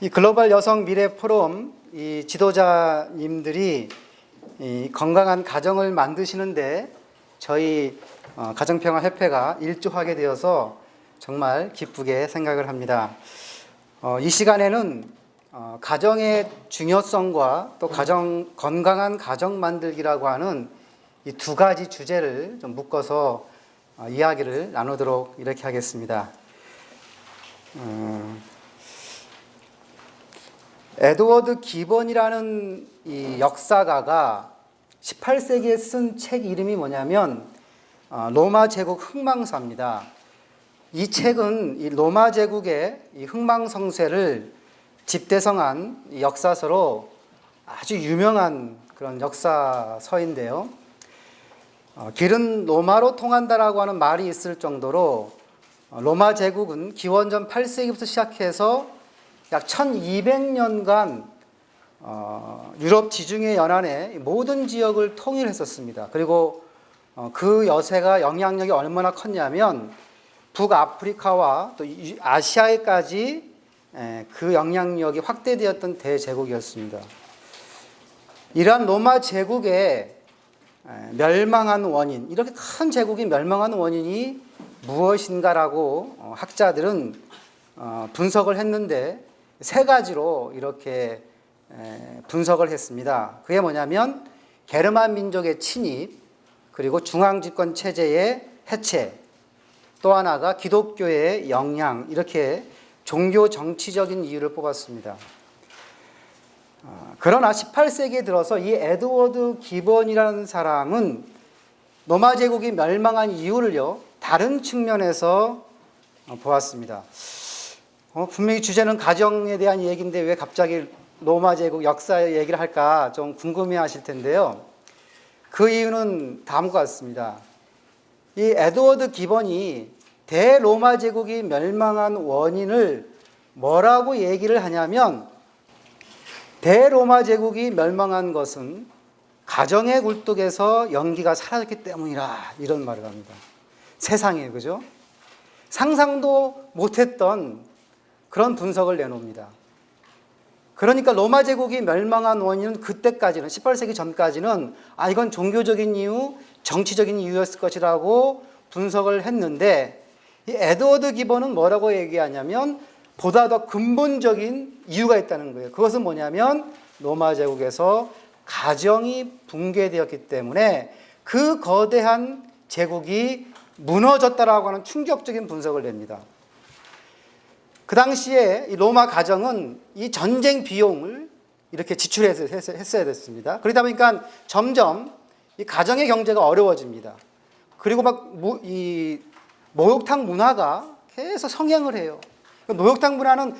이 글로벌 여성 미래 포럼 이 지도자님들이 이 건강한 가정을 만드시는데 저희 가정평화협회가 일조하게 되어서 정말 기쁘게 생각을 합니다. 이 시간에는 가정의 중요성과 또 건강한 가정 만들기라고 하는 이 두 가지 주제를 좀 묶어서 이야기를 나누도록 이렇게 하겠습니다. 에드워드 기본이라는 이 역사가가 18세기에 쓴 책 이름이 뭐냐면 로마 제국 흥망사입니다. 이 책은 이 로마 제국의 이 흥망성쇠를 집대성한 역사서로 아주 유명한 그런 역사서인데요. 길은 로마로 통한다라고 하는 말이 있을 정도로 로마 제국은 기원전 8세기부터 시작해서 약 1200년간 유럽 지중해 연안의 모든 지역을 통일했었습니다. 그리고 그 여세가 영향력이 얼마나 컸냐면 북아프리카와 또 아시아에까지 그 영향력이 확대되었던 대제국이었습니다. 이러한 로마 제국의 멸망한 원인, 이렇게 큰 제국이 멸망한 원인이 무엇인가라고 학자들은 분석을 했는데 세 가지로 이렇게 분석을 했습니다. 그게 뭐냐면 게르만 민족의 침입, 그리고 중앙집권 체제의 해체, 또 하나가 기독교의 영향, 이렇게 종교 정치적인 이유를 뽑았습니다. 그러나 18세기에 들어서 이 에드워드 기본이라는 사람은 로마 제국이 멸망한 이유를요, 다른 측면에서 보았습니다. 분명히 주제는 가정에 대한 얘기인데 왜 갑자기 로마 제국 역사 얘기를 할까 좀 궁금해 하실 텐데요. 그 이유는 다음과 같습니다. 이 에드워드 기본이 대로마 제국이 멸망한 원인을 뭐라고 얘기를 하냐면 대로마 제국이 멸망한 것은 가정의 굴뚝에서 연기가 사라졌기 때문이라, 이런 말을 합니다. 세상에, 그죠? 상상도 못했던 그런 분석을 내놓습니다. 그러니까 로마 제국이 멸망한 원인은 그때까지는, 18세기 전까지는 이건 종교적인 이유, 정치적인 이유였을 것이라고 분석을 했는데, 이 에드워드 기본은 뭐라고 얘기하냐면 보다 더 근본적인 이유가 있다는 거예요. 그것은 뭐냐면 로마 제국에서 가정이 붕괴되었기 때문에 그 거대한 제국이 무너졌다라고 하는 충격적인 분석을 냅니다. 그 당시에 이 로마 가정은 이 전쟁 비용을 이렇게 지출했어야 됐습니다. 그러다 보니까 점점 이 가정의 경제가 어려워집니다. 그리고 이 목욕탕 문화가 계속 성행을 해요. 목욕탕 문화는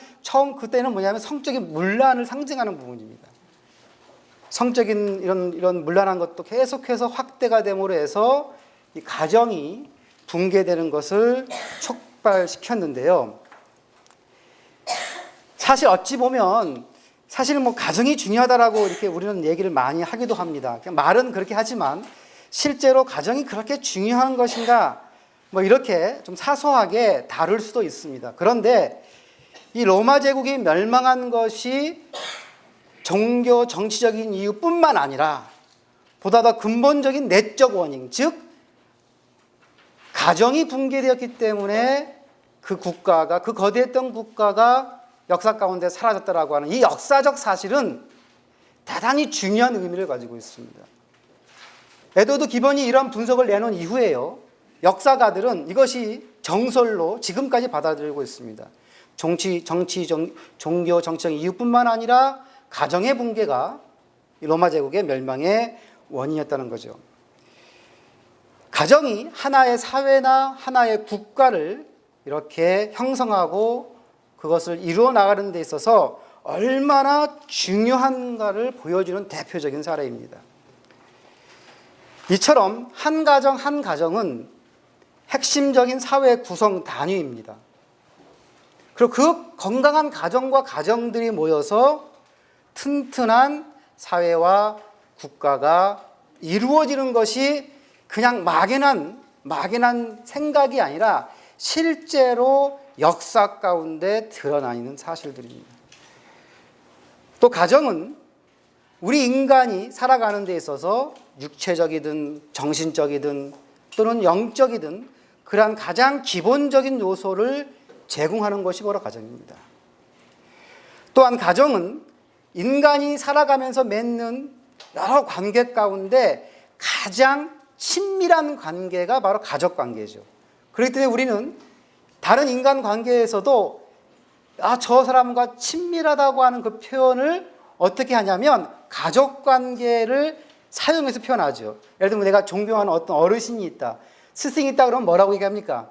그때는 뭐냐면 성적인 문란을 상징하는 부분입니다. 성적인 이런 문란한 것도 계속해서 확대가 됨으로 해서 이 가정이 붕괴되는 것을 촉발시켰는데요. 사실 어찌 보면 가정이 중요하다라고 이렇게 우리는 얘기를 많이 하기도 합니다. 그냥 말은 그렇게 하지만 실제로 가정이 그렇게 중요한 것인가, 이렇게 좀 사소하게 다룰 수도 있습니다. 그런데 이 로마 제국이 멸망한 것이 종교 정치적인 이유뿐만 아니라 보다 더 근본적인 내적 원인, 즉 가정이 붕괴되었기 때문에 그 거대했던 국가가 역사 가운데 사라졌다라고 하는 이 역사적 사실은 대단히 중요한 의미를 가지고 있습니다. 에드워드 기본이 이런 분석을 내놓은 이후에요, 역사가들은 이것이 정설로 지금까지 받아들이고 있습니다. 종교 정치적 이유뿐만 아니라 가정의 붕괴가 로마 제국의 멸망의 원인이었다는 거죠. 가정이 하나의 사회나 하나의 국가를 이렇게 형성하고 그것을 이루어 나가는 데 있어서 얼마나 중요한가를 보여주는 대표적인 사례입니다. 이처럼 한 가정은 핵심적인 사회 구성 단위입니다. 그리고 그 건강한 가정과 가정들이 모여서 튼튼한 사회와 국가가 이루어지는 것이 그냥 막연한 생각이 아니라 실제로 역사 가운데 드러나 있는 사실들입니다. 또 가정은 우리 인간이 살아가는 데 있어서 육체적이든 정신적이든 또는 영적이든 그러한 가장 기본적인 요소를 제공하는 것이 바로 가정입니다. 또한 가정은 인간이 살아가면서 맺는 여러 관계 가운데 가장 친밀한 관계가 바로 가족 관계죠. 그렇기 때문에 우리는 다른 인간 관계에서도 저 사람과 친밀하다고 하는 그 표현을 어떻게 하냐면 가족 관계를 사용해서 표현하죠. 예를 들면 내가 존경하는 어떤 어르신이 있다, 스승이 있다 그러면 뭐라고 얘기합니까?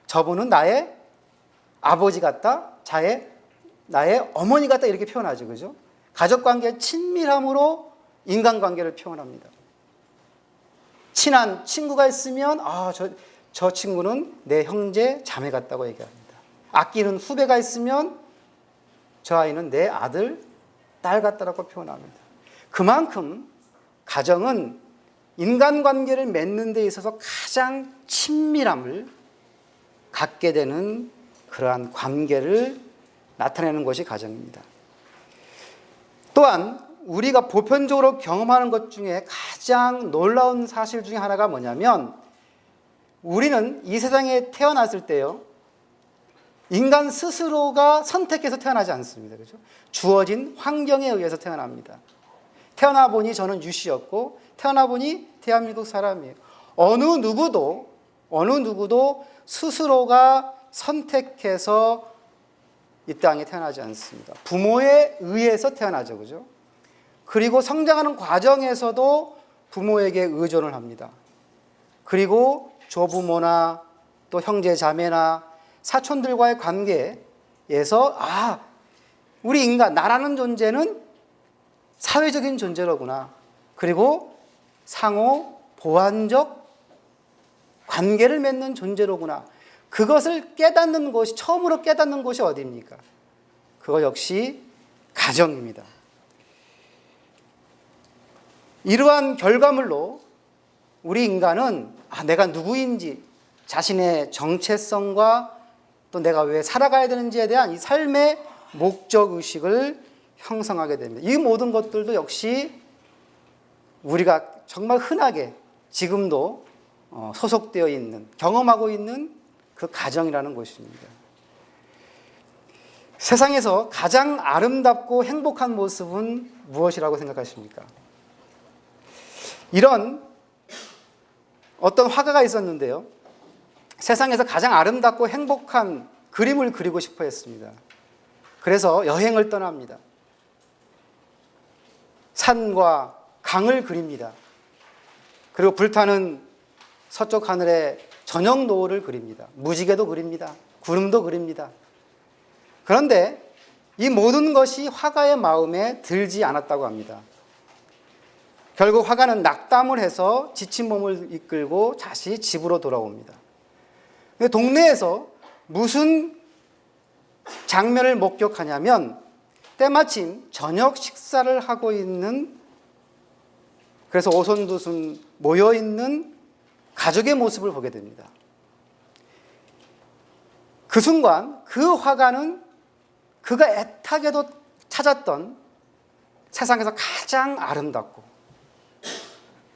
저분은 나의 아버지 같다, 나의 어머니 같다 이렇게 표현하죠. 그죠? 가족 관계의 친밀함으로 인간관계를 표현합니다. 친한 친구가 있으면 저 친구는 내 형제 자매 같다고 얘기합니다. 아끼는 후배가 있으면 저 아이는 내 아들 딸 같다라고 표현합니다. 그만큼 가정은 인간관계를 맺는 데 있어서 가장 친밀함을 갖게 되는 그러한 관계를 나타내는 것이 가정입니다. 또한 우리가 보편적으로 경험하는 것 중에 가장 놀라운 사실 중에 하나가 뭐냐면 우리는 이 세상에 태어났을 때요, 인간 스스로가 선택해서 태어나지 않습니다. 그렇죠? 주어진 환경에 의해서 태어납니다. 태어나 보니 저는 유씨였고 태어나 보니 대한민국 사람이에요. 어느 누구도 스스로가 선택해서 이 땅에 태어나지 않습니다. 부모에 의해서 태어나죠. 그죠? 그리고 성장하는 과정에서도 부모에게 의존을 합니다. 그리고 조부모나 또 형제 자매나 사촌들과의 관계에서 우리 인간, 나라는 존재는 사회적인 존재로구나. 그리고 상호 보완적 관계를 맺는 존재로구나. 그것을 깨닫는 것이, 처음으로 깨닫는 곳이 어디입니까? 그거 역시 가정입니다. 이러한 결과물로 우리 인간은 내가 누구인지, 자신의 정체성과 또 내가 왜 살아가야 되는지에 대한 이 삶의 목적의식을 형성하게 됩니다. 이 모든 것들도 역시 우리가 정말 흔하게 지금도 소속되어 있는, 경험하고 있는 그 가정이라는 것입니다. 세상에서 가장 아름답고 행복한 모습은 무엇이라고 생각하십니까? 이런 어떤 화가가 있었는데요. 세상에서 가장 아름답고 행복한 그림을 그리고 싶어 했습니다. 그래서 여행을 떠납니다. 산과 강을 그립니다. 그리고 불타는 서쪽 하늘에 저녁 노을을 그립니다. 무지개도 그립니다. 구름도 그립니다. 그런데 이 모든 것이 화가의 마음에 들지 않았다고 합니다. 결국 화가는 낙담을 해서 지친 몸을 이끌고 다시 집으로 돌아옵니다. 동네에서 무슨 장면을 목격하냐면 때마침 저녁 식사를 하고 있는, 그래서 오손도손 모여있는 가족의 모습을 보게 됩니다. 그 순간 그 화가는 그가 애타게도 찾았던 세상에서 가장 아름답고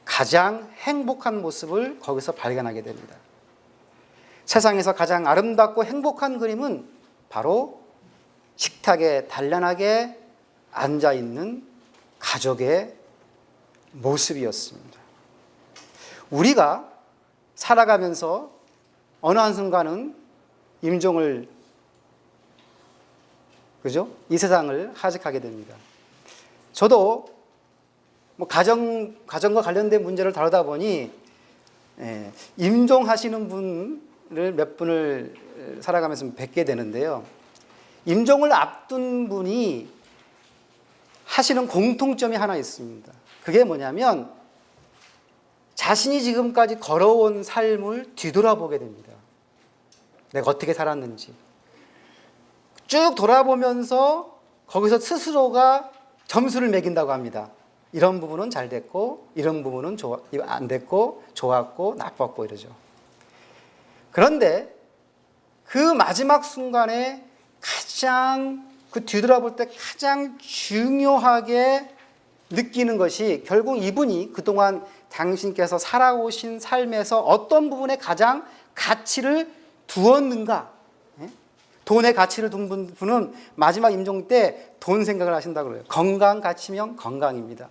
가장 행복한 모습을 거기서 발견하게 됩니다. 세상에서 가장 아름답고 행복한 그림은 바로 식탁에 단란하게 앉아있는 가족의 모습이었습니다. 우리가 살아가면서 어느 한순간은 임종을, 그죠? 이 세상을 하직하게 됩니다. 저도 가정과 관련된 문제를 다루다 보니 임종하시는 분을 몇 분을 살아가면서 뵙게 되는데요. 임종을 앞둔 분이 하시는 공통점이 하나 있습니다. 그게 뭐냐면 자신이 지금까지 걸어온 삶을 뒤돌아보게 됩니다. 내가 어떻게 살았는지 쭉 돌아보면서 거기서 스스로가 점수를 매긴다고 합니다. 이런 부분은 잘 됐고 이런 부분은 안 됐고 좋았고 나빴고 이러죠. 그런데 그 마지막 순간에 가장 그 뒤돌아볼 때 가장 중요하게 느끼는 것이 결국 이분이 그동안 당신께서 살아오신 삶에서 어떤 부분에 가장 가치를 두었는가. 돈의 가치를 둔 분은 마지막 임종 때 돈 생각을 하신다고 그래요. 건강 가치면 건강입니다.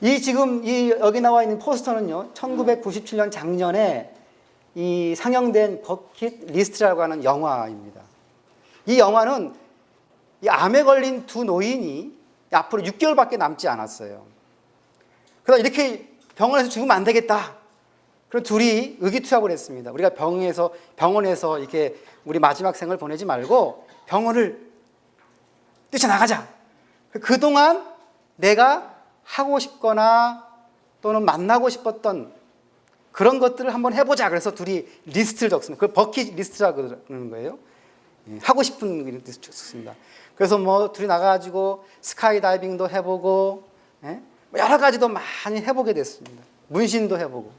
여기 나와 있는 포스터는요, 1997년 작년에 이 상영된 버킷 리스트라고 하는 영화입니다. 이 영화는 이 암에 걸린 두 노인이 앞으로 6개월밖에 남지 않았어요. 그래서 이렇게 병원에서 죽으면 안 되겠다. 그럼 둘이 의기투합을 했습니다. 우리가 병원에서 이렇게 우리 마지막 생을 보내지 말고 병원을 뛰쳐나가자. 그동안 내가 하고 싶거나 또는 만나고 싶었던 그런 것들을 한번 해보자. 그래서 둘이 리스트를 적습니다. 그걸 버킷 리스트라고 그러는 거예요. 하고 싶은 리스트를 적습니다. 그래서 뭐 둘이 나가가지고 스카이 다이빙도 해보고 여러 가지도 많이 해보게 됐습니다. 문신도 해보고.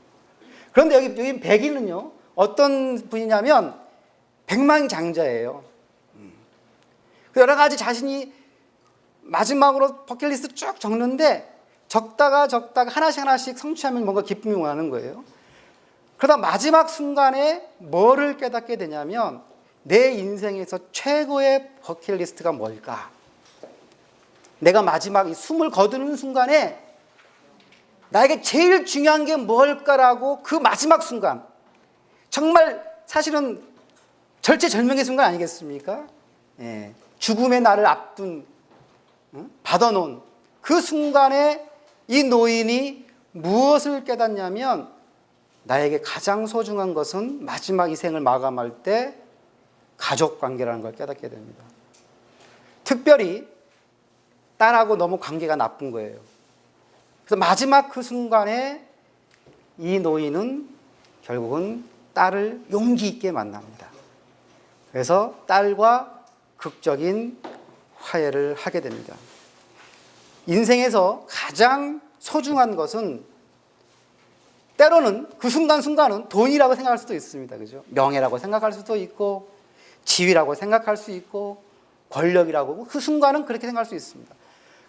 그런데 여기 백인은요, 어떤 분이냐면 백만장자예요. 여러 가지 자신이 마지막으로 버킷리스트 쭉 적는데 적다가 하나씩 성취하면 뭔가 기쁨이 오는 거예요. 그러다 마지막 순간에 뭐를 깨닫게 되냐면 내 인생에서 최고의 버킷리스트가 뭘까? 내가 마지막 이 숨을 거두는 순간에 나에게 제일 중요한 게 뭘까라고 그 마지막 순간, 정말 사실은 절체절명의 순간 아니겠습니까? 죽음의 날을 앞둔, 받아놓은 그 순간에 이 노인이 무엇을 깨닫냐면 나에게 가장 소중한 것은 마지막 이 생을 마감할 때 가족관계라는 걸 깨닫게 됩니다. 특별히 딸하고 너무 관계가 나쁜 거예요. 그래서 마지막 그 순간에 이 노인은 결국은 딸을 용기 있게 만납니다. 그래서 딸과 극적인 화해를 하게 됩니다. 인생에서 가장 소중한 것은 때로는 그 순간순간은 돈이라고 생각할 수도 있습니다. 그죠? 명예라고 생각할 수도 있고, 지위라고 생각할 수 있고, 권력이라고, 그 순간은 그렇게 생각할 수 있습니다.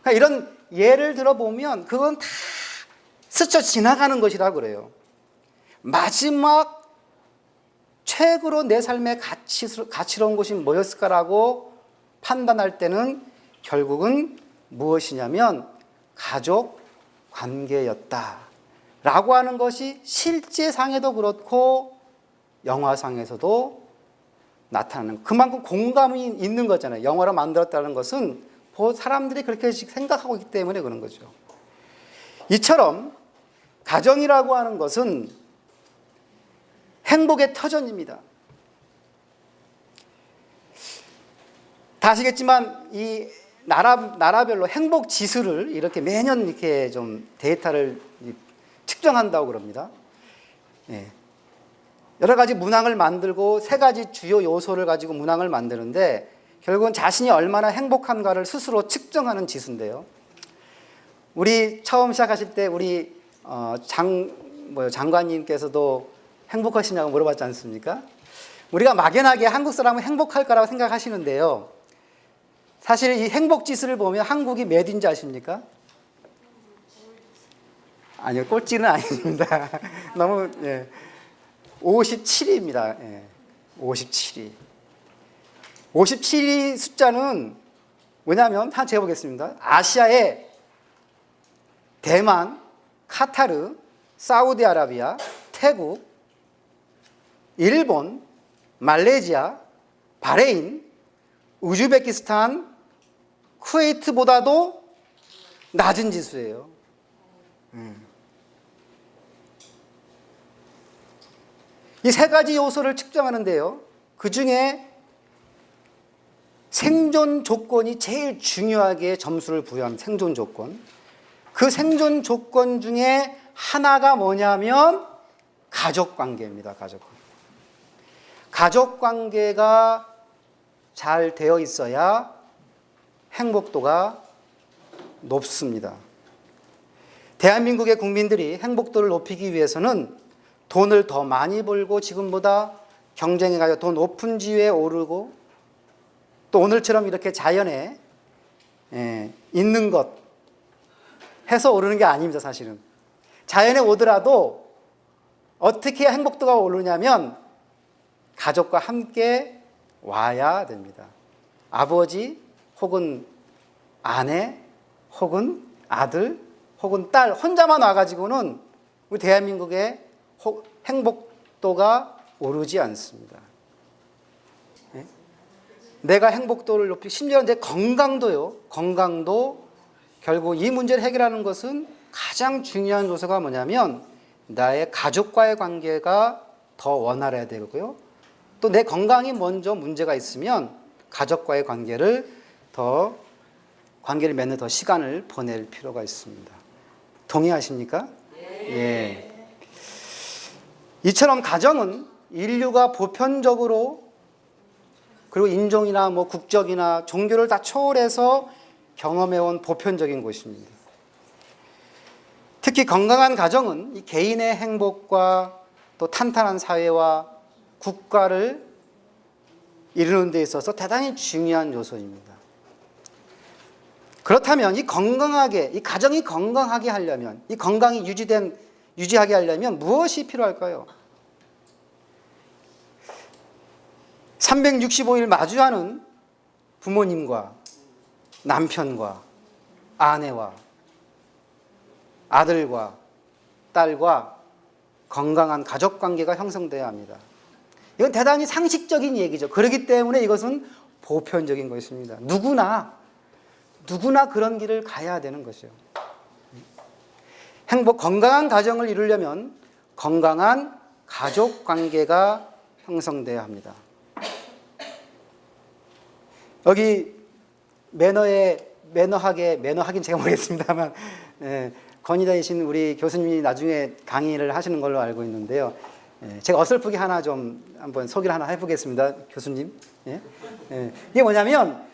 그러니까 이런 예를 들어보면 그건 다 스쳐 지나가는 것이라고 그래요. 마지막 최고로 내 삶에 가치로운 것이 뭐였을까라고 판단할 때는 결국은 무엇이냐면 가족 관계였다 라고 하는 것이 실제상에도 그렇고 영화상에서도 나타나는, 그만큼 공감이 있는 거잖아요. 영화로 만들었다는 것은 사람들이 그렇게 생각하고 있기 때문에 그런 거죠. 이처럼 가정이라고 하는 것은 행복의 터전입니다. 다 아시겠지만 이 나라별로 행복 지수를 이렇게 매년 이렇게 좀 데이터를 측정한다고 그럽니다. 여러 가지 문항을 만들고 세 가지 주요 요소를 가지고 문항을 만드는데 결국은 자신이 얼마나 행복한가를 스스로 측정하는 지수인데요. 우리 처음 시작하실 때 우리 장관님께서도 행복하시냐고 물어봤지 않습니까? 우리가 막연하게 한국 사람은 행복할 거라고 생각하시는데요. 사실 이 행복 지수를 보면 한국이 몇인지 아십니까? 아니요, 꼴찌는 아닙니다. 너무 57위입니다. 57위. 57위 숫자는 뭐냐면 다 재보겠습니다. 아시아의 대만, 카타르, 사우디아라비아, 태국, 일본, 말레이시아, 바레인, 우즈베키스탄, 쿠웨이트보다도 낮은 지수예요. 이 세 가지 요소를 측정하는데요. 그 중에 생존 조건이 제일 중요하게 점수를 부여한 생존 조건. 그 생존 조건 중에 하나가 뭐냐면 가족관계입니다. 가족관계가 잘 되어 있어야 행복도가 높습니다. 대한민국의 국민들이 행복도를 높이기 위해서는 돈을 더 많이 벌고 지금보다 경쟁해가지고 더 높은 지위에 오르고 또 오늘처럼 이렇게 자연에 있는 것 해서 오르는 게 아닙니다. 사실은 자연에 오더라도 어떻게 행복도가 오르냐면 가족과 함께 와야 됩니다. 아버지 혹은 아내 혹은 아들 혹은 딸 혼자만 와가지고는 우리 대한민국의 행복도가 오르지 않습니다. 내가 행복도를 높이고 심지어 내 건강도요. 건강도 결국 이 문제를 해결하는 것은 가장 중요한 요소가 뭐냐면 나의 가족과의 관계가 더 원활해야 되고요. 또 내 건강이 먼저 문제가 있으면 가족과의 관계를 맺는 더 시간을 보낼 필요가 있습니다. 동의하십니까? 예. 이처럼 가정은 인류가 보편적으로 그리고 인종이나 국적이나 종교를 다 초월해서 경험해온 보편적인 곳입니다. 특히 건강한 가정은 이 개인의 행복과 또 탄탄한 사회와 국가를 이루는 데 있어서 대단히 중요한 요소입니다. 그렇다면 이 가정이 건강하게 하려면, 이 건강이 유지하게 하려면 무엇이 필요할까요? 365일 마주하는 부모님과 남편과 아내와 아들과 딸과 건강한 가족 관계가 형성돼야 합니다. 이건 대단히 상식적인 얘기죠. 그렇기 때문에 이것은 보편적인 것입니다. 누구나 그런 길을 가야 되는 것이죠. 건강한 가정을 이루려면 건강한 가족 관계가 형성돼야 합니다. 여기 매너하긴 제가 모르겠습니다만 권위자이신 우리 교수님이 나중에 강의를 하시는 걸로 알고 있는데요. 제가 어설프게 하나 좀 한번 소개를 하나 해보겠습니다. 교수님. 이게 뭐냐면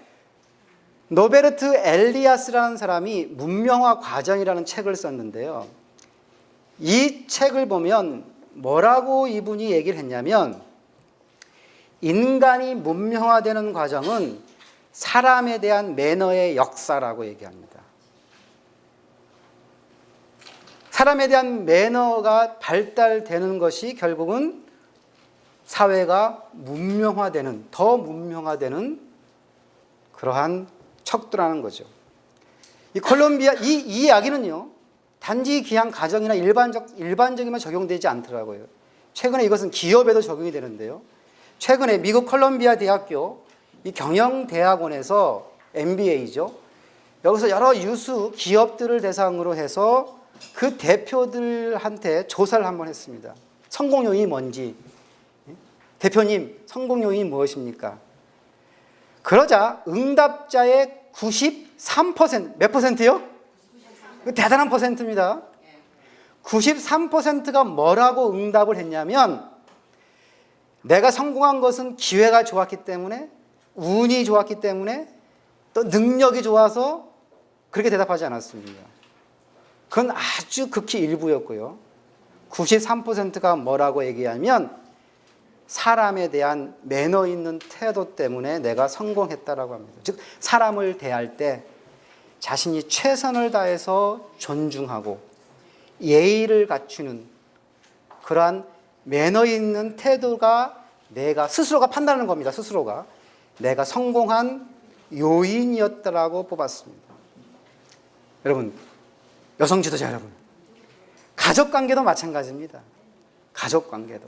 노베르트 엘리아스라는 사람이 문명화 과정이라는 책을 썼는데요. 이 책을 보면 뭐라고 이분이 얘기를 했냐면 인간이 문명화되는 과정은 사람에 대한 매너의 역사라고 얘기합니다. 사람에 대한 매너가 발달되는 것이 결국은 사회가 더 문명화되는 그러한 척도라는 거죠. 이 이야기는요, 단지 그냥 가정이나 일반적이면 적용되지 않더라고요. 최근에 이것은 기업에도 적용이 되는데요. 최근에 미국 콜롬비아 대학교 이 경영대학원에서 MBA죠. 여기서 여러 유수 기업들을 대상으로 해서 그 대표들한테 조사를 한번 했습니다. 성공 요인이 뭔지. 대표님, 성공 요인이 무엇입니까? 그러자 응답자의 93%, 몇 퍼센트요? 대단한 퍼센트입니다. 93%가 뭐라고 응답을 했냐면 내가 성공한 것은 기회가 좋았기 때문에, 운이 좋았기 때문에, 또 능력이 좋아서 그렇게 대답하지 않았습니다. 그건 아주 극히 일부였고요. 93%가 뭐라고 얘기하면 사람에 대한 매너 있는 태도 때문에 내가 성공했다라고 합니다. 즉 사람을 대할 때 자신이 최선을 다해서 존중하고 예의를 갖추는 그러한 매너 있는 태도가 내가 스스로가 판단하는 겁니다. 스스로가 내가 성공한 요인이었다라고 뽑았습니다. 여러분, 여성 지도자 여러분, 가족관계도 마찬가지입니다. 가족관계도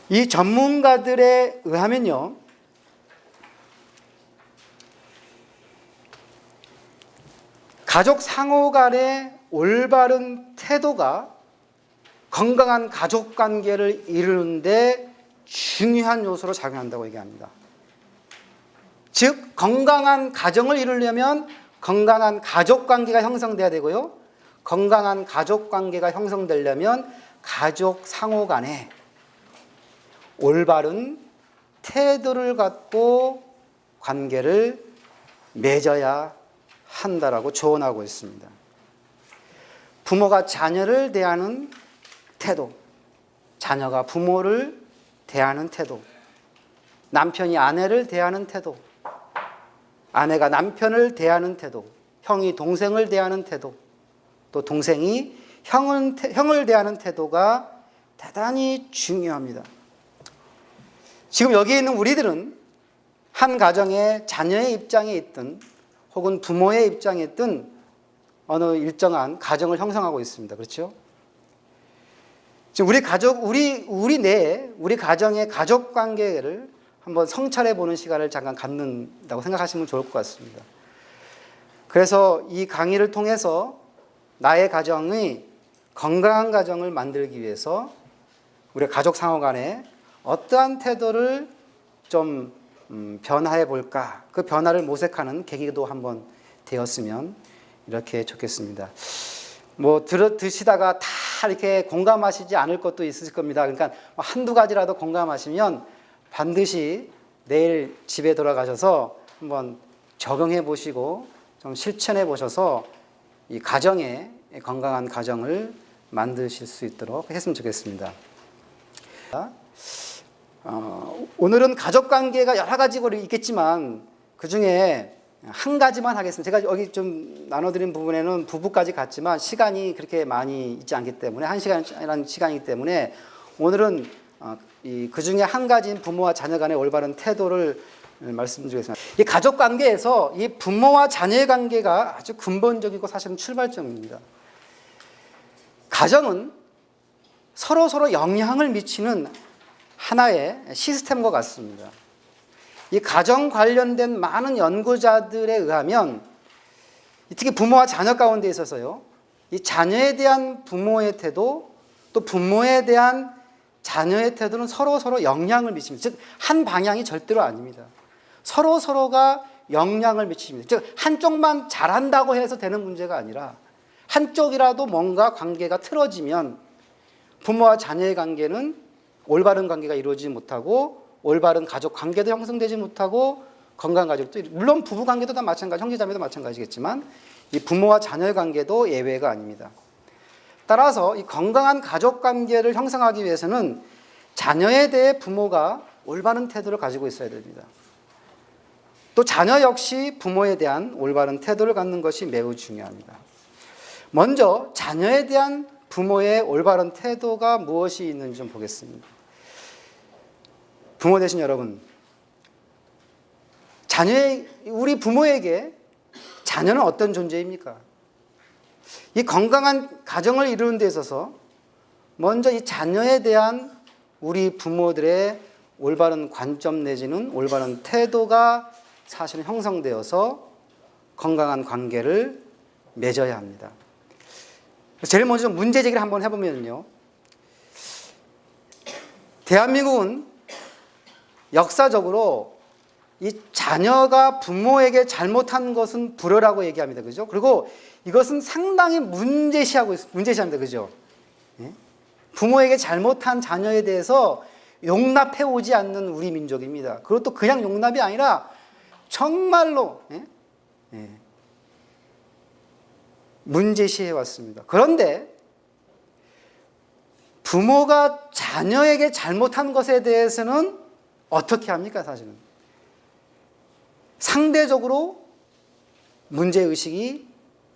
이 전문가들에 의하면요, 가족 상호 간의 올바른 태도가 건강한 가족관계를 이루는데 중요한 요소로 작용한다고 얘기합니다. 즉 건강한 가정을 이루려면 건강한 가족관계가 형성돼야 되고요, 건강한 가족관계가 형성되려면 가족 상호 간에 올바른 태도를 갖고 관계를 맺어야 한다라고 조언하고 있습니다. 부모가 자녀를 대하는 태도, 자녀가 부모를 대하는 태도, 남편이 아내를 대하는 태도, 아내가 남편을 대하는 태도, 형이 동생을 대하는 태도, 또 동생이 형을 대하는 태도가 대단히 중요합니다. 지금 여기 있는 우리들은 한 가정의 자녀의 입장에 있든 혹은 부모의 입장에 있든 어느 일정한 가정을 형성하고 있습니다. 그렇죠? 지금 우리 내에 우리 가정의 가족 관계를 한번 성찰해 보는 시간을 잠깐 갖는다고 생각하시면 좋을 것 같습니다. 그래서 이 강의를 통해서 나의 가정의 건강한 가정을 만들기 위해서 우리 가족 상호 간에 어떠한 태도를 좀 변화해 볼까, 그 변화를 모색하는 계기도 한번 되었으면 이렇게 좋겠습니다. 뭐 드시다가 다 이렇게 공감하시지 않을 것도 있을 겁니다. 그러니까 한두 가지라도 공감하시면 반드시 내일 집에 돌아가셔서 한번 적용해 보시고 좀 실천해 보셔서 이 가정에 건강한 가정을 만드실 수 있도록 했으면 좋겠습니다. 오늘은 가족 관계가 여러 가지가 있겠지만 그 중에 한 가지만 하겠습니다. 제가 여기 좀 나눠드린 부분에는 부부까지 갔지만 시간이 그렇게 많이 있지 않기 때문에 1시간이라는 시간이기 때문에 오늘은 그 중에 한 가지인 부모와 자녀 간의 올바른 태도를 말씀드리겠습니다. 이 가족 관계에서 이 부모와 자녀의 관계가 아주 근본적이고 사실은 출발점입니다. 가정은 서로 영향을 미치는 하나의 시스템과 같습니다. 이 가정 관련된 많은 연구자들에 의하면 특히 부모와 자녀 가운데 있어서요, 이 자녀에 대한 부모의 태도, 또 부모에 대한 자녀의 태도는 서로 영향을 미칩니다. 즉, 한 방향이 절대로 아닙니다. 서로가 영향을 미칩니다. 즉, 한쪽만 잘한다고 해서 되는 문제가 아니라 한쪽이라도 뭔가 관계가 틀어지면 부모와 자녀의 관계는 올바른 관계가 이루어지지 못하고 올바른 가족 관계도 형성되지 못하고 건강한 가족도, 물론 부부 관계도 다 마찬가지, 형제자매도 마찬가지겠지만 이 부모와 자녀의 관계도 예외가 아닙니다. 따라서 이 건강한 가족 관계를 형성하기 위해서는 자녀에 대해 부모가 올바른 태도를 가지고 있어야 됩니다. 또 자녀 역시 부모에 대한 올바른 태도를 갖는 것이 매우 중요합니다. 먼저 자녀에 대한 부모의 올바른 태도가 무엇이 있는지 좀 보겠습니다. 부모 되신 여러분, 우리 부모에게 자녀는 어떤 존재입니까? 이 건강한 가정을 이루는 데 있어서 먼저 이 자녀에 대한 우리 부모들의 올바른 관점 내지는 올바른 태도가 사실은 형성되어서 건강한 관계를 맺어야 합니다. 제일 먼저 문제 제기를 한번 해보면요, 대한민국은 역사적으로 이 자녀가 부모에게 잘못한 것은 불효라고 얘기합니다. 그죠? 그리고 이것은 상당히 문제시합니다. 그죠? 부모에게 잘못한 자녀에 대해서 용납해 오지 않는 우리 민족입니다. 그것도 그냥 용납이 아니라 정말로 문제시해 왔습니다. 그런데 부모가 자녀에게 잘못한 것에 대해서는 어떻게 합니까? 사실은 상대적으로 문제의식이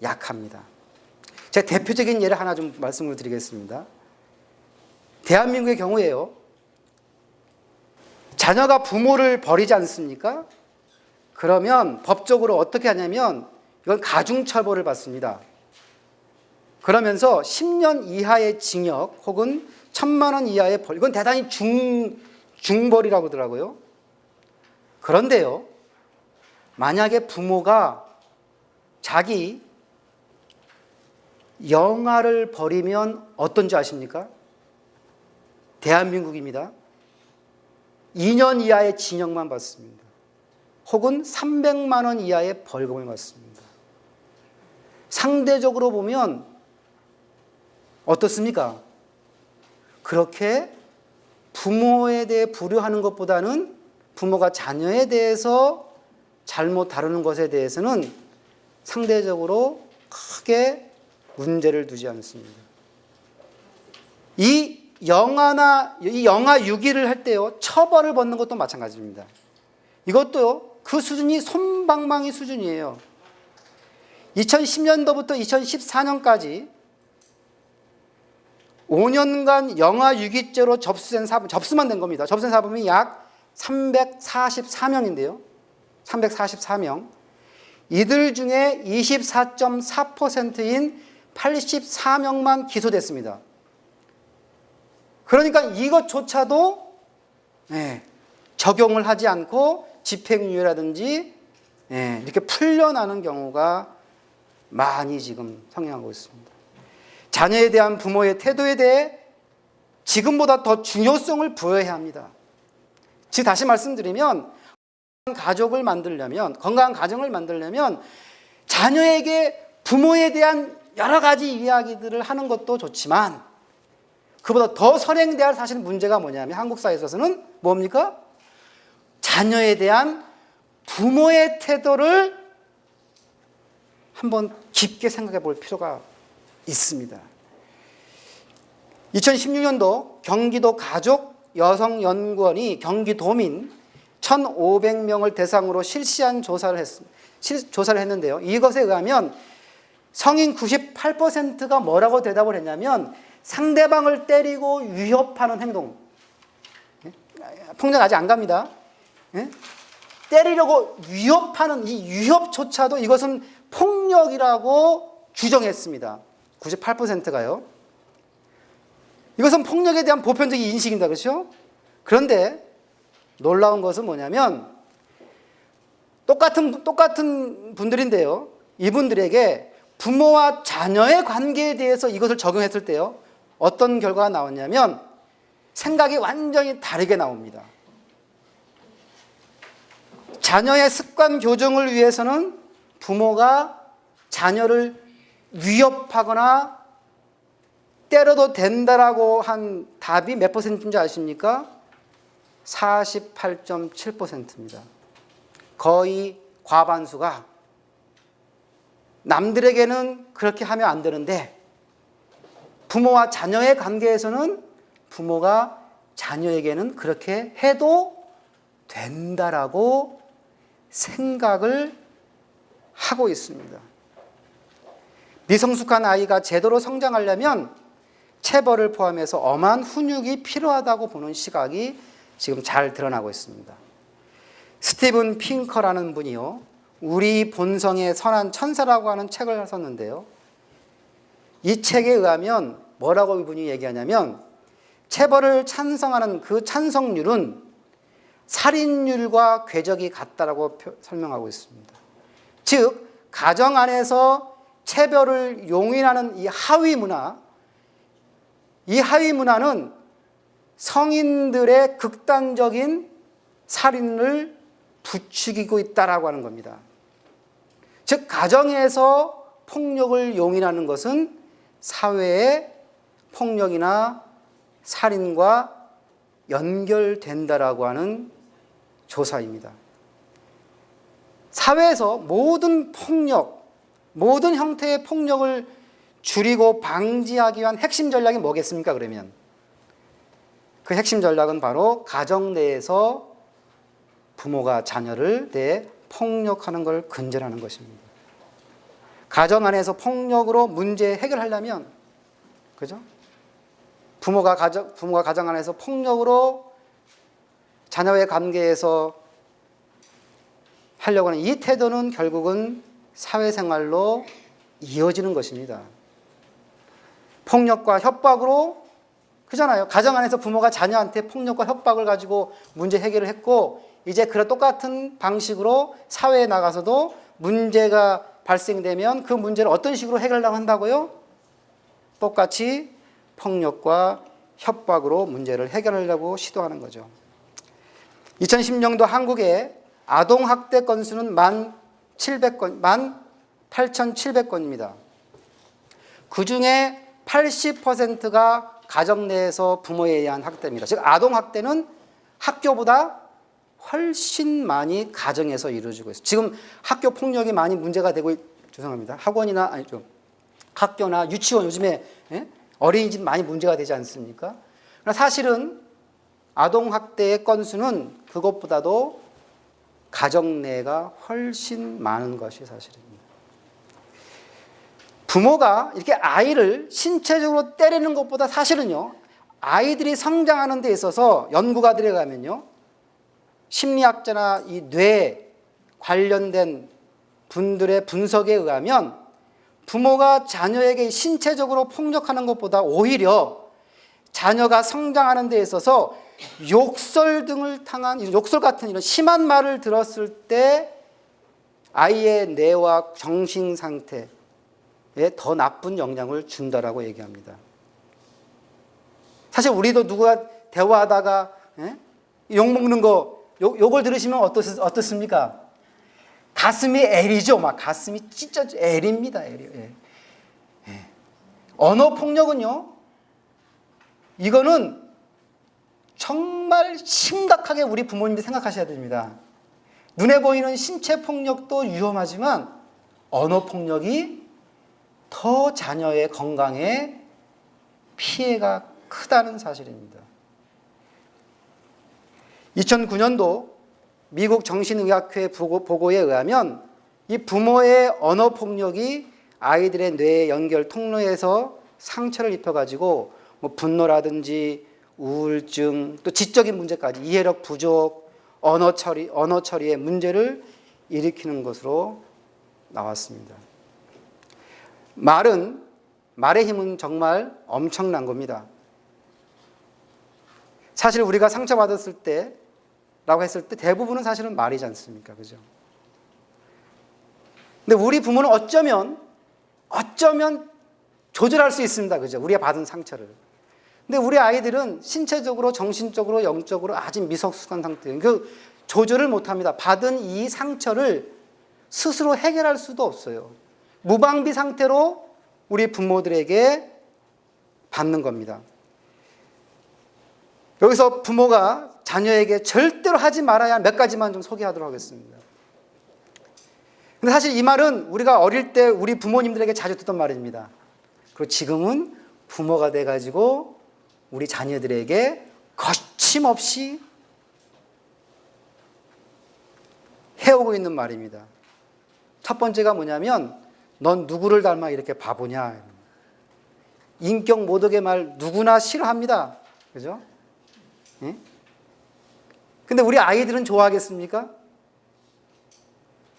약합니다. 제가 대표적인 예를 하나 좀 말씀을 드리겠습니다. 대한민국의 경우에요, 자녀가 부모를 버리지 않습니까? 그러면 법적으로 어떻게 하냐면 이건 가중처벌을 받습니다. 그러면서 10년 이하의 징역 혹은 1,000만 원 이하의 벌, 이건 대단히 중벌이라고 하더라고요. 그런데요, 만약에 부모가 자기 영아를 버리면 어떤지 아십니까? 대한민국입니다. 2년 이하의 징역만 받습니다. 혹은 300만 원 이하의 벌금을 받습니다. 상대적으로 보면 어떻습니까? 그렇게 부모에 대해 불효하는 것보다는 부모가 자녀에 대해서 잘못 다루는 것에 대해서는 상대적으로 크게 문제를 두지 않습니다. 이 이 영아 유기를 할 때요, 처벌을 받는 것도 마찬가지입니다. 이것도 그 수준이 솜방망이 수준이에요. 2010년도부터 2014년까지 5년간 영아 유기죄로 접수만 된 겁니다. 접수된 사범이 약 344명인데요. 344명. 이들 중에 24.4%인 84명만 기소됐습니다. 그러니까 이것조차도 적용을 하지 않고 집행유예라든지 이렇게 풀려나는 경우가 많이 지금 성행하고 있습니다. 자녀에 대한 부모의 태도에 대해 지금보다 더 중요성을 부여해야 합니다. 즉 다시 말씀드리면 건강한 가정을 만들려면 자녀에게 부모에 대한 여러 가지 이야기들을 하는 것도 좋지만 그보다 더 선행돼야 할 사실 문제가 뭐냐면 한국 사회에 있어서는 뭡니까? 자녀에 대한 부모의 태도를 한번 깊게 생각해 볼 필요가 있습니다. 2016년도 경기도 가족여성연구원이 경기도민 1,500명을 대상으로 실시한 조사를 했는데요. 이것에 의하면 성인 98%가 뭐라고 대답을 했냐면 상대방을 때리고 위협하는 행동. 폭력 아직 안 갑니다. 때리려고 위협하는 이 위협조차도 이것은 폭력이라고 규정했습니다. 98%가요. 이것은 폭력에 대한 보편적인 인식입니다. 그렇죠? 그런데 놀라운 것은 뭐냐면 똑같은 분들인데요. 이분들에게 부모와 자녀의 관계에 대해서 이것을 적용했을 때요. 어떤 결과가 나왔냐면 생각이 완전히 다르게 나옵니다. 자녀의 습관 교정을 위해서는 부모가 자녀를 위협하거나 때려도 된다라고 한 답이 몇 퍼센트인지 아십니까? 48.7%입니다. 거의 과반수가 남들에게는 그렇게 하면 안 되는데 부모와 자녀의 관계에서는 부모가 자녀에게는 그렇게 해도 된다라고 생각을 하고 있습니다. 미성숙한 아이가 제대로 성장하려면 체벌을 포함해서 엄한 훈육이 필요하다고 보는 시각이 지금 잘 드러나고 있습니다. 스티븐 핑커라는 분이요, 우리 본성의 선한 천사라고 하는 책을 썼는데요. 이 책에 의하면 뭐라고 이분이 얘기하냐면 체벌을 찬성하는 그 찬성률은 살인율과 궤적이 같다라고 설명하고 있습니다. 즉 가정 안에서 체벌을 용인하는 이 하위 문화는 성인들의 극단적인 살인을 부추기고 있다라고 하는 겁니다. 즉 가정에서 폭력을 용인하는 것은 사회의 폭력이나 살인과 연결된다라고 하는 조사입니다. 사회에서 모든 폭력, 모든 형태의 폭력을 줄이고 방지하기 위한 핵심 전략이 뭐겠습니까? 그러면 그 핵심 전략은 바로 가정 내에서 부모가 자녀를 대해 폭력하는 걸 근절하는 것입니다. 가정 안에서 폭력으로 문제 해결하려면, 그죠? 부모가 가정 안에서 폭력으로 자녀의 관계에서 하려고 하는 이 태도는 결국은 사회생활로 이어지는 것입니다. 폭력과 협박으로, 그잖아요. 가정 안에서 부모가 자녀한테 폭력과 협박을 가지고 문제 해결을 했고, 이제 그런 똑같은 방식으로 사회에 나가서도 문제가 발생되면 그 문제를 어떤 식으로 해결하려고 한다고요? 똑같이 폭력과 협박으로 문제를 해결하려고 시도하는 거죠. 2010년도 한국의 아동학대 건수는 18,700건입니다. 그 중에 80%가 가정 내에서 부모에 의한 학대입니다. 즉 아동학대는 학교보다 훨씬 많이 가정에서 이루어지고 있어요. 지금 학교 폭력이 많이 문제가 되고 죄송합니다. 학교나 유치원 요즘에 어린이집 많이 문제가 되지 않습니까? 그러나 사실은 아동학대의 건수는 그것보다도 가정 내가 훨씬 많은 것이 사실입니다. 부모가 이렇게 아이를 신체적으로 때리는 것보다 사실은요, 아이들이 성장하는 데 있어서 연구가들에 의하면요, 심리학자나 이 뇌 관련된 분들의 분석에 의하면 부모가 자녀에게 신체적으로 폭력하는 것보다 오히려 자녀가 성장하는 데 있어서 욕설 등을 당한, 욕설 같은 이런 심한 말을 들었을 때 아이의 뇌와 정신 상태에 더 나쁜 영향을 준다라고 얘기합니다. 사실 우리도 누구와 대화하다가 욕먹는 거, 욕을 들으시면 어떻습니까? 가슴이 애리죠. 막 가슴이 찢어져 애립니다. 언어 폭력은요, 이거는 정말 심각하게 우리 부모님들이 생각하셔야 됩니다. 눈에 보이는 신체 폭력도 위험하지만 언어 폭력이 더 자녀의 건강에 피해가 크다는 사실입니다. 2009년도 미국 정신의학회 보고에 의하면 이 부모의 언어 폭력이 아이들의 뇌 연결 통로에서 상처를 입혀가지고 뭐 분노라든지 우울증, 또 지적인 문제까지 이해력 부족, 언어 처리의 문제를 일으키는 것으로 나왔습니다. 말의 힘은 정말 엄청난 겁니다. 사실 우리가 상처받았을 때라고 했을 때 대부분은 사실은 말이지 않습니까? 그죠? 근데 우리 부모는 어쩌면 조절할 수 있습니다. 그죠? 우리가 받은 상처를. 근데 우리 아이들은 신체적으로, 정신적으로, 영적으로 아주 미성숙한 상태예요. 그 조절을 못 합니다. 받은 이 상처를 스스로 해결할 수도 없어요. 무방비 상태로 우리 부모들에게 받는 겁니다. 여기서 부모가 자녀에게 절대로 하지 말아야 할 몇 가지만 좀 소개하도록 하겠습니다. 근데 사실 이 말은 우리가 어릴 때 우리 부모님들에게 자주 듣던 말입니다. 그리고 지금은 부모가 돼가지고 우리 자녀들에게 거침없이 해오고 있는 말입니다. 첫 번째가 뭐냐면, 넌 누구를 닮아 이렇게 바보냐. 인격 모독의 말 누구나 싫어합니다. 그죠? 예? 근데 우리 아이들은 좋아하겠습니까?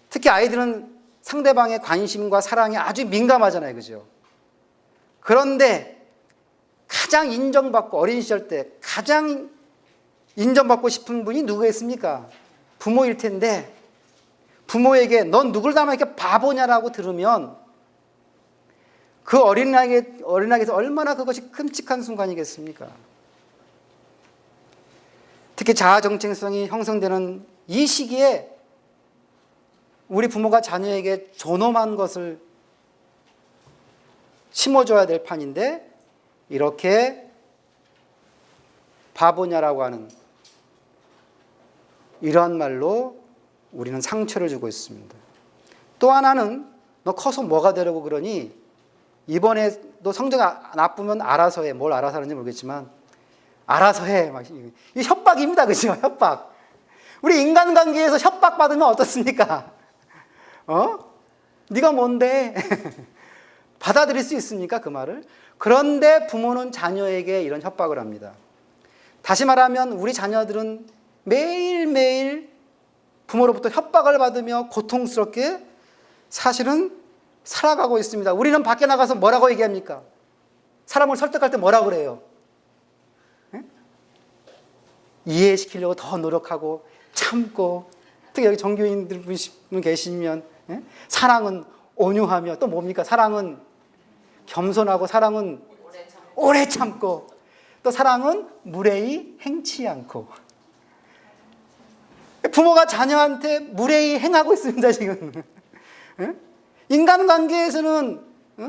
특히 아이들은 상대방의 관심과 사랑에 아주 민감하잖아요. 그죠? 그런데 가장 인정받고, 어린 시절 때 가장 인정받고 싶은 분이 누구겠습니까? 부모일 텐데, 부모에게 넌 누굴 닮아 이렇게 바보냐라고 들으면 그 어린아이에게서 얼마나 그것이 끔찍한 순간이겠습니까? 특히 자아정체성이 형성되는 이 시기에 우리 부모가 자녀에게 존엄한 것을 심어줘야 될 판인데, 이렇게 바보냐라고 하는 이러한 말로 우리는 상처를 주고 있습니다. 또 하나는, 너 커서 뭐가 되려고 그러니? 이번에 너 성적 나쁘면 알아서 해. 뭘 알아서 하는지 모르겠지만 알아서 해. 이 협박입니다. 그죠? 협박. 우리 인간관계에서 협박받으면 어떻습니까? 네가 뭔데? 받아들일 수 있습니까? 그 말을? 그런데 부모는 자녀에게 이런 협박을 합니다. 다시 말하면 우리 자녀들은 매일매일 부모로부터 협박을 받으며 고통스럽게 사실은 살아가고 있습니다. 우리는 밖에 나가서 뭐라고 얘기합니까? 사람을 설득할 때 뭐라고 그래요? 이해시키려고 더 노력하고 참고, 특히 여기 종교인들 분 계시면 사랑은 온유하며, 또 뭡니까? 사랑은 겸손하고, 사랑은 오래 참고, 또 사랑은 무례히 행치 않고. 부모가 자녀한테 무례히 행하고 있습니다, 지금. 인간관계에서는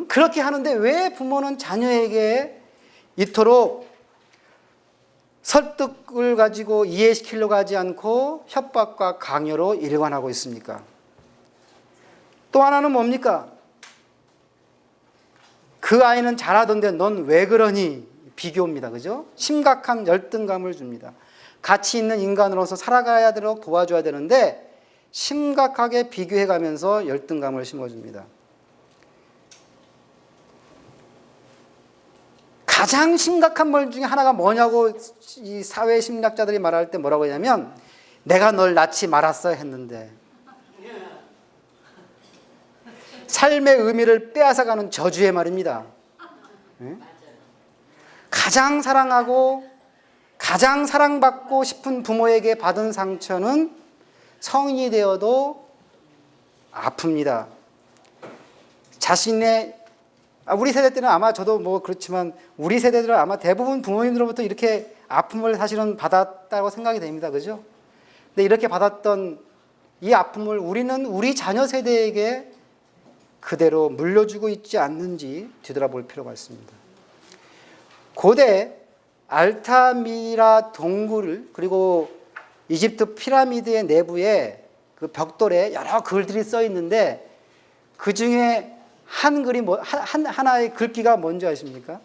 그렇게 하는데 왜 부모는 자녀에게 이토록 설득을 가지고 이해시키려고 하지 않고 협박과 강요로 일관하고 있습니까? 또 하나는 뭡니까? 그 아이는 잘하던데 넌 왜 그러니? 비교입니다. 그죠? 심각한 열등감을 줍니다. 가치 있는 인간으로서 살아가야 되도록 도와줘야 되는데 심각하게 비교해가면서 열등감을 심어줍니다. 가장 심각한 말 중에 하나가 뭐냐고 이 사회 심리학자들이 말할 때 뭐라고 하냐면 내가 널 낳지 말았어야 했는데 삶의 의미를 빼앗아가는 저주의 말입니다. 네? 가장 사랑하고 가장 사랑받고 싶은 부모에게 받은 상처는 성인이 되어도 아픕니다. 자신의 우리 세대 때는 아마 저도 뭐 그렇지만 우리 세대들은 아마 대부분 부모님들로부터 이렇게 아픔을 사실은 받았다고 생각이 됩니다. 그죠? 근데 이렇게 받았던 이 아픔을 우리는 우리 자녀 세대에게 그대로 물려주고 있지 않는지 뒤돌아볼 필요가 있습니다. 고대 알타미라 동굴 그리고 이집트 피라미드의 내부에 그 벽돌에 여러 글들이 써 있는데 그 중에 한 글이 하나의 글귀가 뭔지 아십니까?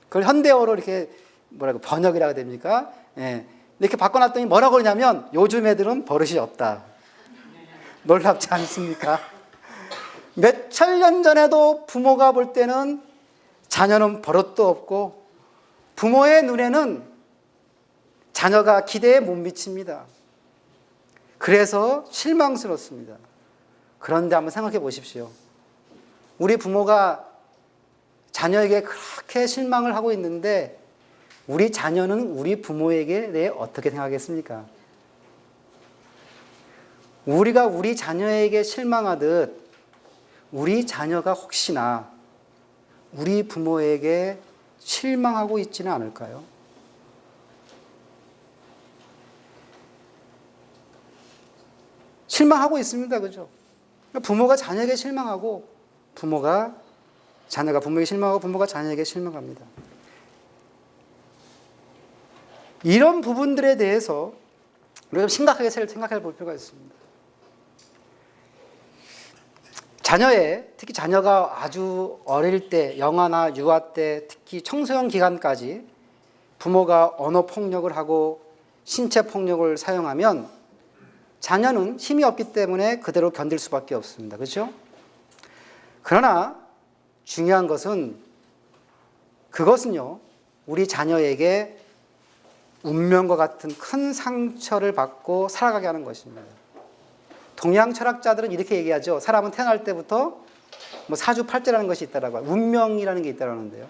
그걸 현대어로 이렇게 번역이라고 해야 됩니까? 예. 이렇게 바꿔놨더니 뭐라고 그러냐면 요즘 애들은 버릇이 없다. 놀랍지 않습니까? 몇 천년 전에도 부모가 볼 때는 자녀는 버릇도 없고 부모의 눈에는 자녀가 기대에 못 미칩니다. 그래서 실망스럽습니다. 그런데 한번 생각해 보십시오. 우리 부모가 자녀에게 그렇게 실망을 하고 있는데 우리 자녀는 우리 부모에게 대해 어떻게 생각하겠습니까? 우리가 우리 자녀에게 실망하듯 우리 자녀가 혹시나 우리 부모에게 실망하고 있지는 않을까요? 실망하고 있습니다. 그죠? 부모가 자녀에게 실망하고 자녀가 부모에게 실망하고 부모가 자녀에게 실망합니다. 이런 부분들에 대해서 우리가 심각하게 생각해 볼 필요가 있습니다. 특히 자녀가 아주 어릴 때, 영아나 유아 때, 특히 청소년 기간까지 부모가 언어 폭력을 하고 신체 폭력을 사용하면 자녀는 힘이 없기 때문에 그대로 견딜 수밖에 없습니다. 그렇죠? 그러나 중요한 것은 그것은요, 우리 자녀에게 운명과 같은 큰 상처를 받고 살아가게 하는 것입니다. 동양 철학자들은 이렇게 얘기하죠. 사람은 태어날 때부터 사주팔자라는 것이 있다라고, 운명이라는 게 있다라는데요.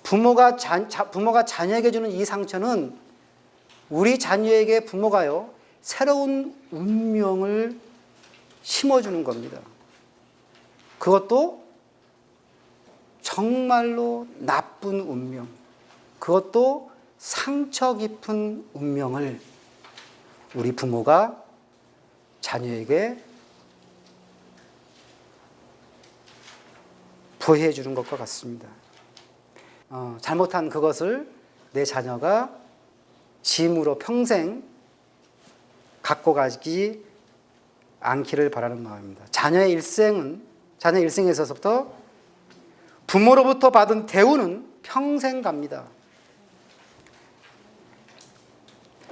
부모가 자녀에게 주는 이 상처는 우리 자녀에게 부모가요, 새로운 운명을 심어주는 겁니다. 그것도 정말로 나쁜 운명, 그것도 상처 깊은 운명을 우리 부모가 자녀에게 부여해 주는 것과 같습니다. 잘못한 그것을 내 자녀가 짐으로 평생 갖고 가지 않기를 바라는 마음입니다. 자녀의 일생에 있어서부터 부모로부터 받은 대우는 평생 갑니다.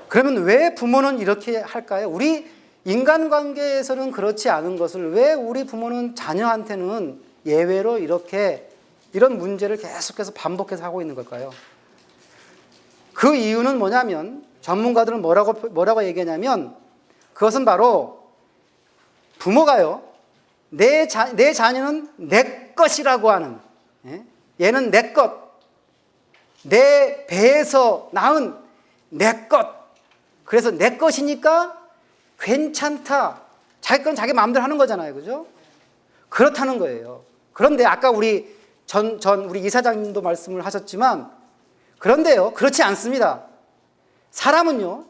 그러면 왜 부모는 이렇게 할까요? 우리 인간관계에서는 그렇지 않은 것을 왜 우리 부모는 자녀한테는 예외로 이런 문제를 계속해서 반복해서 하고 있는 걸까요? 그 이유는 뭐냐면 전문가들은 뭐라고 얘기하냐면 그것은 바로 부모가요, 내 자녀는 내 것이라고 하는, 얘는 내 것, 내 배에서 낳은 내 것, 그래서 내 것이니까 괜찮다. 자기 건 자기 마음대로 하는 거잖아요. 그죠? 그렇다는 거예요. 그런데 아까 우리 우리 이사장님도 말씀을 하셨지만 그런데요, 그렇지 않습니다. 사람은요,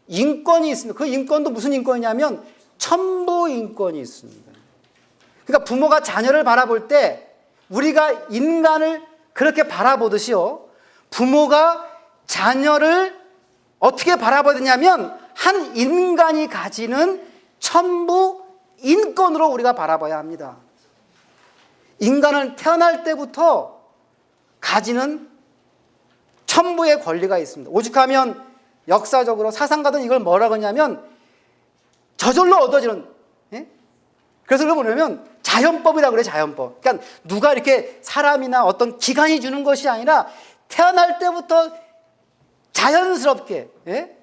인권이 있습니다. 그 인권도 무슨 인권이냐면 천부 인권이 있습니다. 그러니까 부모가 자녀를 바라볼 때 우리가 인간을 그렇게 바라보듯이요, 부모가 자녀를 어떻게 바라봐야 되냐면 한 인간이 가지는 천부 인권으로 우리가 바라봐야 합니다. 인간은 태어날 때부터 가지는 천부의 권리가 있습니다. 오죽하면 역사적으로 사상가들은 이걸 뭐라고 하냐면 저절로 얻어지는, 예? 그래서 그걸 뭐냐면 자연법이라고 그래요. 자연법. 그러니까 누가 이렇게 사람이나 어떤 기관이 주는 것이 아니라 태어날 때부터 자연스럽게, 예?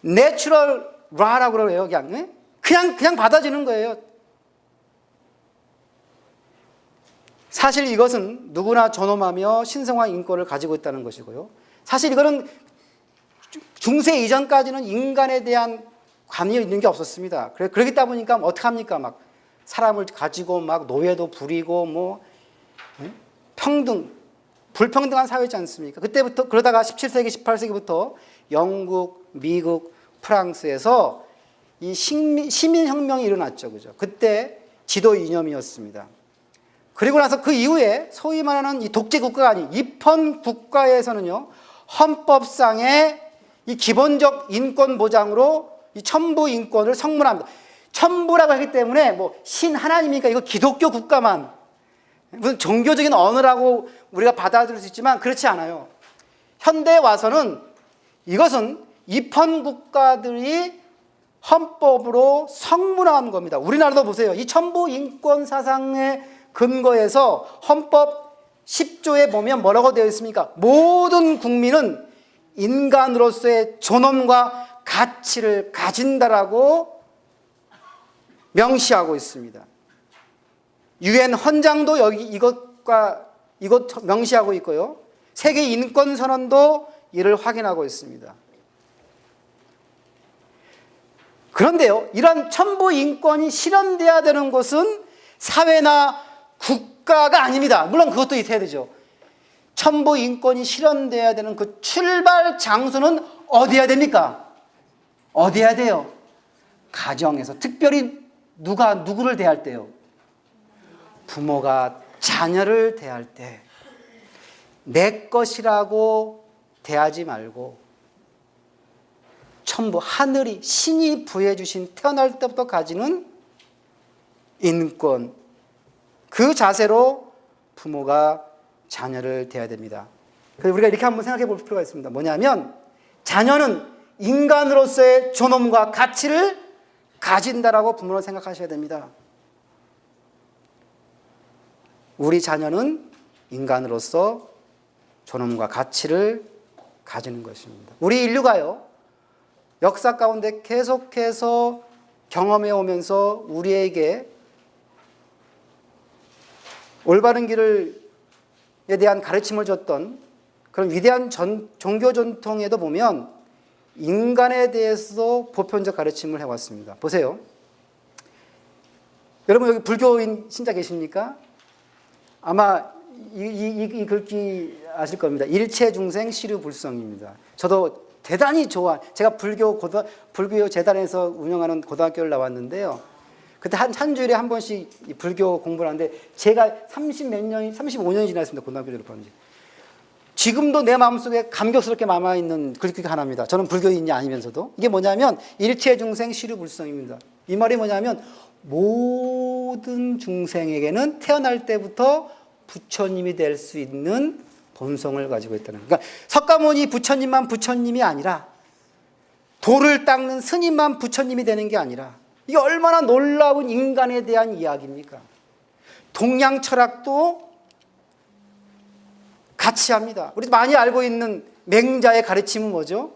내추럴 라라고 그래요. 그냥, 예? 그냥 받아지는 거예요. 사실 이것은 누구나 존엄하며 신성한 인권을 가지고 있다는 것이고요. 사실 이거는 중세 이전까지는 인간에 대한 관이 있는 게 없었습니다. 그러기 보니까 어떡합니까? 막 사람을 가지고 막 노예도 부리고 뭐 불평등한 사회였지 않습니까? 그때부터 그러다가 17세기, 18세기부터 영국, 미국, 프랑스에서 이 시민혁명이 일어났죠. 그죠? 그때 지도 이념이었습니다. 그리고 나서 그 이후에 소위 말하는 이 독재 국가가 아닌 입헌 국가에서는요, 헌법상의 이 기본적 인권 보장으로 이 천부 인권을 성문합니다. 천부라고 하기 때문에 뭐 신 하나님이니까 이거 기독교 국가만 무슨 종교적인 언어라고 우리가 받아들일 수 있지만 그렇지 않아요. 현대에 와서는 이것은 입헌 국가들이 헌법으로 성문화한 겁니다. 우리나라도 보세요. 이 천부 인권 사상의 근거에서 헌법 10조에 보면 뭐라고 되어 있습니까? 모든 국민은 인간으로서의 존엄과 가치를 가진다라고 명시하고 있습니다. 유엔 헌장도 여기 이것 명시하고 있고요. 세계 인권 선언도 이를 확인하고 있습니다. 그런데요, 이런 천부 인권이 실현돼야 되는 곳은 사회나 국가가 아닙니다. 물론 그것도 있어야 되죠. 천부 인권이 실현돼야 되는 그 출발 장소는 어디야 됩니까? 어디야 돼요? 가정에서. 특별히 누가 누구를 대할 때요? 부모가 자녀를 대할 때 내 것이라고 대하지 말고 천부, 하늘이, 신이 부여해 주신 태어날 때부터 가지는 인권, 그 자세로 부모가 자녀를 대해야 됩니다. 그래서 우리가 이렇게 한번 생각해 볼 필요가 있습니다. 뭐냐면 자녀는 인간으로서의 존엄과 가치를 가진다라고 부모는 생각하셔야 됩니다. 우리 자녀는 인간으로서 존엄과 가치를 가지는 것입니다. 우리 인류가요, 역사 가운데 계속해서 경험해 오면서 우리에게 올바른 길에 대한 가르침을 줬던 그런 위대한 종교 전통에도 보면 인간에 대해서 보편적 가르침을 해왔습니다. 보세요. 여러분 여기 불교인 신자 계십니까? 아마 이 글귀 아실 겁니다. 일체중생 시류불성입니다. 저도 대단히 제가 불교 재단에서 운영하는 고등학교를 나왔는데요. 그때 한 주일에 한 번씩 불교 공부를 하는데 제가 35년이 지났습니다. 고등학교 졸업한 지. 지금도 내 마음속에 감격스럽게 남아있는 글귀가 하나입니다. 저는 불교인이 아니면서도. 이게 뭐냐면 일체중생 시류불성입니다. 이 말이 뭐냐면 모든 중생에게는 태어날 때부터 부처님이 될 수 있는 본성을 가지고 있다는 거예요. 그러니까 석가모니 부처님만 부처님이 아니라 돌을 닦는 스님만 부처님이 되는 게 아니라 이게 얼마나 놀라운 인간에 대한 이야기입니까? 동양 철학도 같이 합니다. 우리 많이 알고 있는 맹자의 가르침은 뭐죠?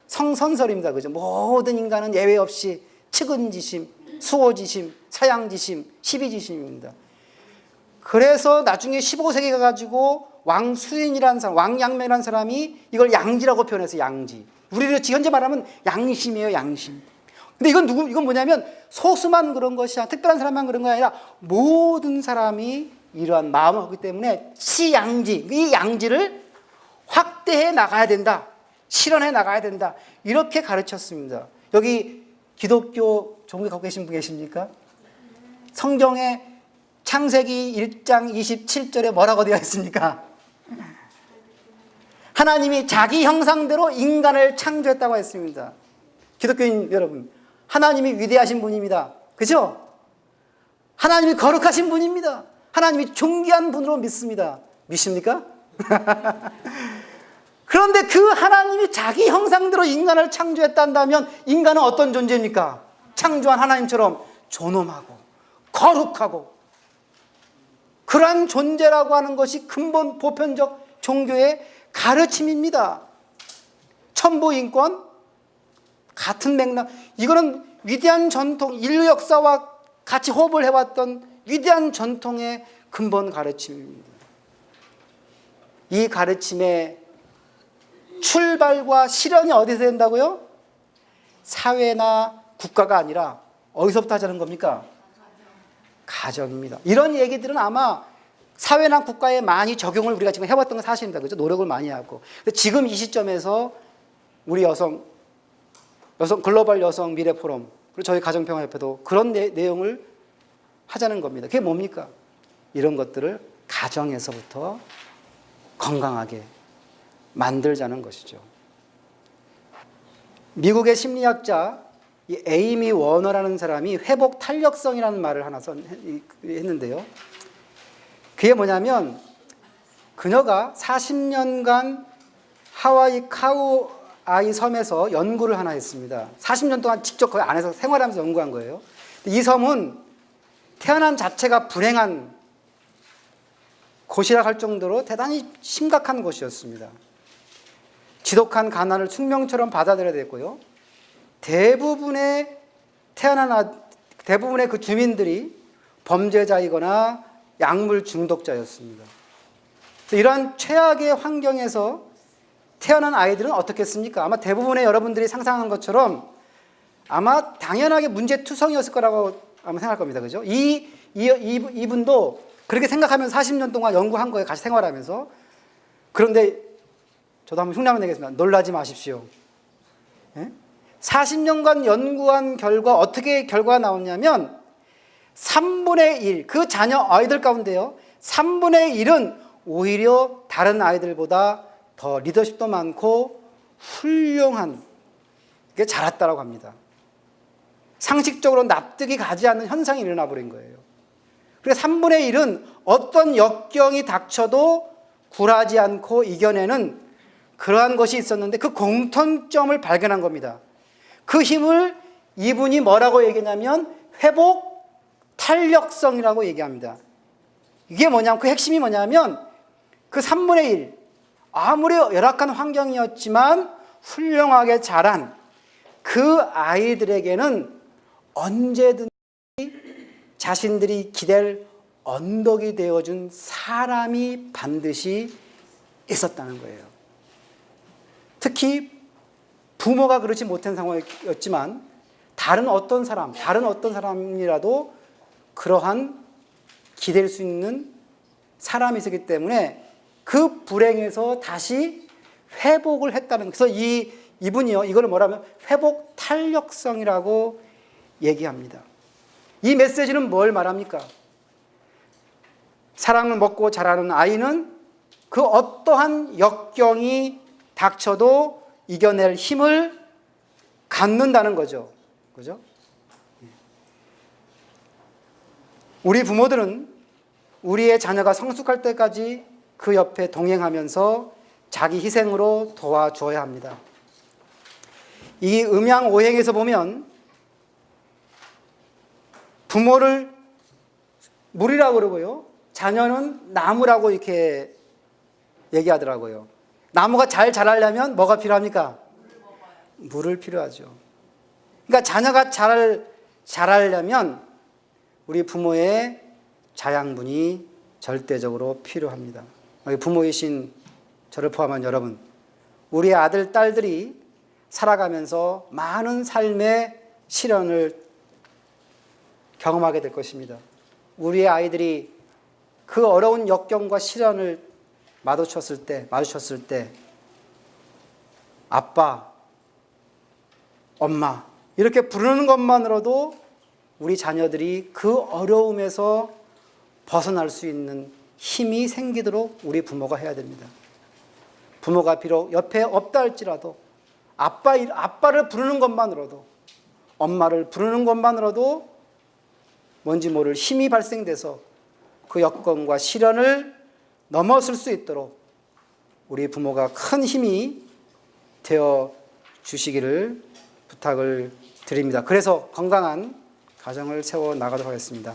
성선설입니다. 그죠? 모든 인간은 예외 없이 측은지심, 수호지심, 사양지심, 시비지심입니다. 그래서 나중에 15세기 가가지고 왕수인이라는 사람, 왕양면이라는 사람이 이걸 양지라고 표현해서 양지. 우리를 현재 말하면 양심이에요, 양심. 근데 이건 뭐냐면 소수만 그런 것이 아니라 특별한 사람만 그런 게 아니라 모든 사람이 이러한 마음을 하기 때문에 치양지, 이 양지를 확대해 나가야 된다. 실현해 나가야 된다. 이렇게 가르쳤습니다. 여기 기독교 종교 갖고 계신 분 계십니까? 성경에 창세기 1장 27절에 뭐라고 되어 있습니까? 하나님이 자기 형상대로 인간을 창조했다고 했습니다. 기독교인 여러분, 하나님이 위대하신 분입니다. 그죠? 하나님이 거룩하신 분입니다. 하나님이 존귀한 분으로 믿습니다. 믿습니까? 그런데 그 하나님이 자기 형상대로 인간을 창조했단다면 인간은 어떤 존재입니까? 창조한 하나님처럼 존엄하고 거룩하고 그러한 존재라고 하는 것이 근본 보편적 종교의 가르침입니다. 천부인권 같은 맥락, 이거는 위대한 전통, 인류 역사와 같이 호흡을 해왔던 위대한 전통의 근본 가르침입니다. 이 가르침의 출발과 실현이 어디서 된다고요? 사회나 국가가 아니라 어디서부터 하자는 겁니까? 가정입니다. 이런 얘기들은 아마 사회나 국가에 많이 적용을 우리가 지금 해왔던 건 사실입니다. 그죠? 노력을 많이 하고. 근데 지금 이 시점에서 우리 글로벌 여성 미래 포럼, 그리고 저희 가정평화협회도 그런 내용을 하자는 겁니다. 그게 뭡니까? 이런 것들을 가정에서부터 건강하게 만들자는 것이죠. 미국의 심리학자 에이미 워너라는 사람이 회복 탄력성이라는 말을 하나 했는데요. 그게 뭐냐면 그녀가 40년간 하와이 카우아이 섬에서 연구를 하나 했습니다. 40년 동안 직접 거기 안에서 생활하면서 연구한 거예요. 이 섬은 태어남 자체가 불행한 곳이라 할 정도로 대단히 심각한 곳이었습니다. 지독한 가난을 숙명처럼 받아들여야 됐고요. 대부분의 그 주민들이 범죄자이거나 약물 중독자였습니다. 이러한 최악의 환경에서 태어난 아이들은 어떻겠습니까? 아마 대부분의 여러분들이 상상한 것처럼 아마 당연하게 문제투성이었을 거라고 아마 생각할 겁니다. 그죠? 이분도 그렇게 생각하면서 40년 동안 연구한 거예요. 같이 생활하면서. 그런데 저도 한번 흉내만 내겠습니다. 놀라지 마십시오. 40년간 연구한 결과 어떻게 결과가 나오냐면 3분의 1, 그 자녀 아이들 가운데요. 3분의 1은 오히려 다른 아이들보다 더 리더십도 많고 훌륭한 게 자랐다고 합니다. 상식적으로 납득이 가지 않는 현상이 일어나 버린 거예요. 그래서 3분의 1은 어떤 역경이 닥쳐도 굴하지 않고 이겨내는 그러한 것이 있었는데 그 공통점을 발견한 겁니다. 그 힘을 이분이 뭐라고 얘기하냐면 회복 탄력성이라고 얘기합니다. 이게 뭐냐면 그 핵심이 뭐냐면 그 3분의 1, 아무리 열악한 환경이었지만 훌륭하게 자란 그 아이들에게는 언제든지 자신들이 기댈 언덕이 되어준 사람이 반드시 있었다는 거예요. 특히 부모가 그렇지 못한 상황이었지만 다른 어떤 사람이라도 그러한 기댈 수 있는 사람이 있었기 때문에 그 불행에서 다시 회복을 했다는, 그래서 이분이요, 이거를 뭐라면 회복 탄력성이라고 얘기합니다. 이 메시지는 뭘 말합니까? 사랑을 먹고 자라는 아이는 그 어떠한 역경이 닥쳐도 이겨낼 힘을 갖는다는 거죠. 그죠? 우리 부모들은 우리의 자녀가 성숙할 때까지 그 옆에 동행하면서 자기 희생으로 도와줘야 합니다. 이 음양오행에서 보면 부모를 물이라고 그러고요, 자녀는 나무라고 이렇게 얘기하더라고요. 나무가 잘 자라려면 뭐가 필요합니까? 물을 필요하죠. 그러니까 자녀가 자라려면 우리 부모의 자양분이 절대적으로 필요합니다. 부모이신 저를 포함한 여러분, 우리 아들, 딸들이 살아가면서 많은 삶의 시련을 경험하게 될 것입니다. 우리의 아이들이 그 어려운 역경과 시련을 마주쳤을 때 아빠, 엄마 이렇게 부르는 것만으로도 우리 자녀들이 그 어려움에서 벗어날 수 있는 힘이 생기도록 우리 부모가 해야 됩니다. 부모가 비록 옆에 없다 할지라도 아빠를 부르는 것만으로도, 엄마를 부르는 것만으로도 뭔지 모를 힘이 발생돼서 그 여건과 시련을 넘어설 수 있도록 우리 부모가 큰 힘이 되어 주시기를 부탁을 드립니다. 그래서 건강한 가정을 세워 나가도록 하겠습니다.